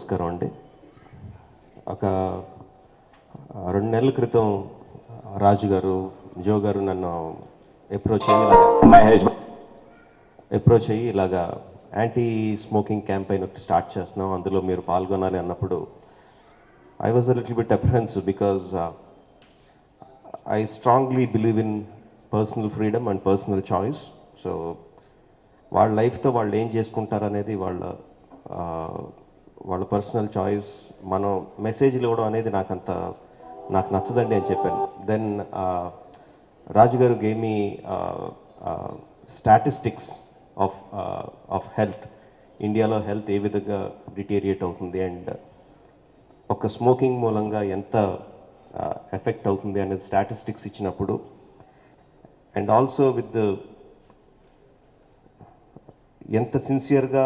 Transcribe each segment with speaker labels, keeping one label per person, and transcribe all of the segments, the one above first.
Speaker 1: నమస్కారం అండి. ఒక 2 నెలల క్రితం రాజు గారు, జో గారు నన్ను అప్రోచ్ అయ్యి ఇలాగా యాంటీ స్మోకింగ్ క్యాంపెయిన్ ఒకటి స్టార్ట్ చేస్తున్నాం, అందులో మీరు పాల్గొనాలి అన్నప్పుడు I was a little bit apprehensive because I strongly believe in personal freedom and personal choice. So వాళ్ళ లైఫ్తో వాళ్ళు ఏం చేసుకుంటారు అనేది వాళ్ళ పర్సనల్ చాయిస్. మనం మెసేజ్లు ఇవ్వడం అనేది నాకు నచ్చదండి అని చెప్పాను. దెన్ రాజు గారు gave me statistics of health, ఇండియాలో హెల్త్ ఏ విధంగా డిటీరియేట్ అవుతుంది అండ్ ఒక స్మోకింగ్ మూలంగా ఎంత ఎఫెక్ట్ అవుతుంది అనేది స్టాటిస్టిక్స్ ఇచ్చినప్పుడు, అండ్ ఆల్సో విత్ ఎంత సిన్సియర్గా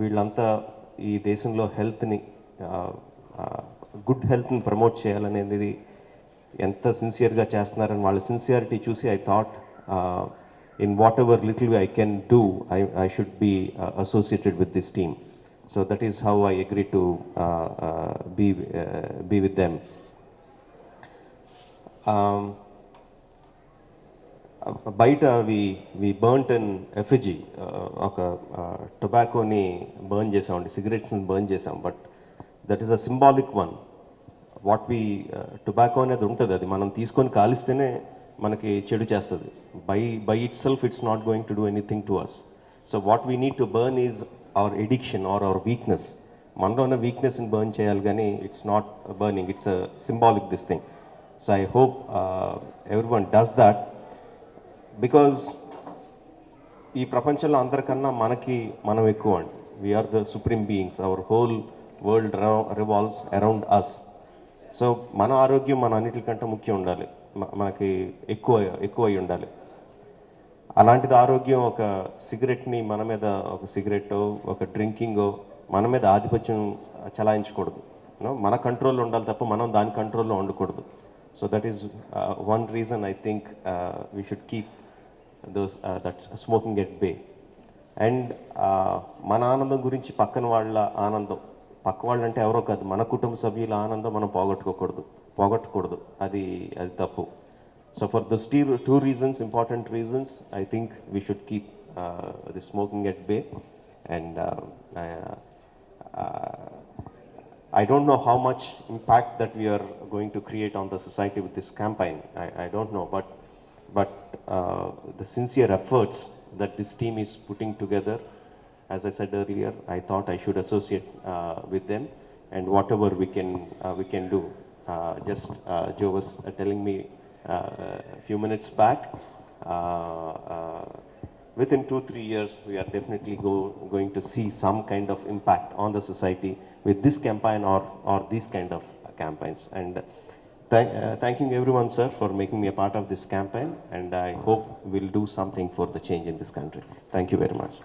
Speaker 1: వీళ్ళంతా ఈ దేశంలో హెల్త్ని, గుడ్ హెల్త్ని ప్రమోట్ చేయాలనేది ఎంత సిన్సియర్గా చేస్తున్నారని వాళ్ళ సిన్సియారిటీ చూసి I thought in whatever little I can do, I should be associated with this team. So that is how I agree to be with them. బయట వి బర్న్ట్ ఇన్ ఎఫిజీ, ఒక టొబాకోని బర్న్ చేసామండి, సిగరెట్స్ని బర్న్ చేసాం. But that is a symbolic one. What we tobacco అనేది ఉంటుంది, అది మనం తీసుకొని కాలిస్తేనే మనకి చెడు చేస్తుంది. By itself it's not going to do anything to us. So what we need to burn is our addiction or our weakness. మనలో ఉన్న వీక్నెస్ని బర్న్ చేయాలి, కానీ it's not burning, it's a symbolic this thing. So I hope everyone does that, because ఈ ప్రపంచంలో అందరికన్నా మనం ఎక్కువ అండి. We are the supreme beings, our whole world revolves around us. So మన ఆరోగ్యం మన అన్నిటికంటే ముఖ్యం ఉండాలి, మనకి ఎక్కువ అయి ఉండాలి. అలాంటిది ఆరోగ్యం ఒక సిగరెట్ని మన మీద, ఒక సిగరెట్టో ఒక డ్రింకింగో మన మీద ఆధిపత్యం చలాయించకూడదు. మన కంట్రోల్లో ఉండాలి తప్ప మనం దాని కంట్రోల్లో ఉండకూడదు. So that is one reason I think we should keep that smoking at bay. And మన ఆనందం గురించి పక్కన వాళ్ళ ఆనందం, పక్క వాళ్ళు అంటే ఎవరో కాదు, మన కుటుంబ సభ్యుల ఆనందం మనం పోగొట్టకూడదు, అది తప్పు. So for those two reasons, important reasons, I think we should keep the smoking at bay. And I don't know how much impact that we are going to create on the society with this campaign. I don't know, but the sincere efforts that this team is putting together, as I said earlier, I thought I should associate with them, and whatever we can do. Just Joe was telling me a few minutes back, within 2-3 years we are definitely going to see some kind of impact on the society with this campaign or these kind of campaigns. And thanking everyone, sir, for making me a part of this campaign, and I hope we'll do something for the change in this country. Thank you very much.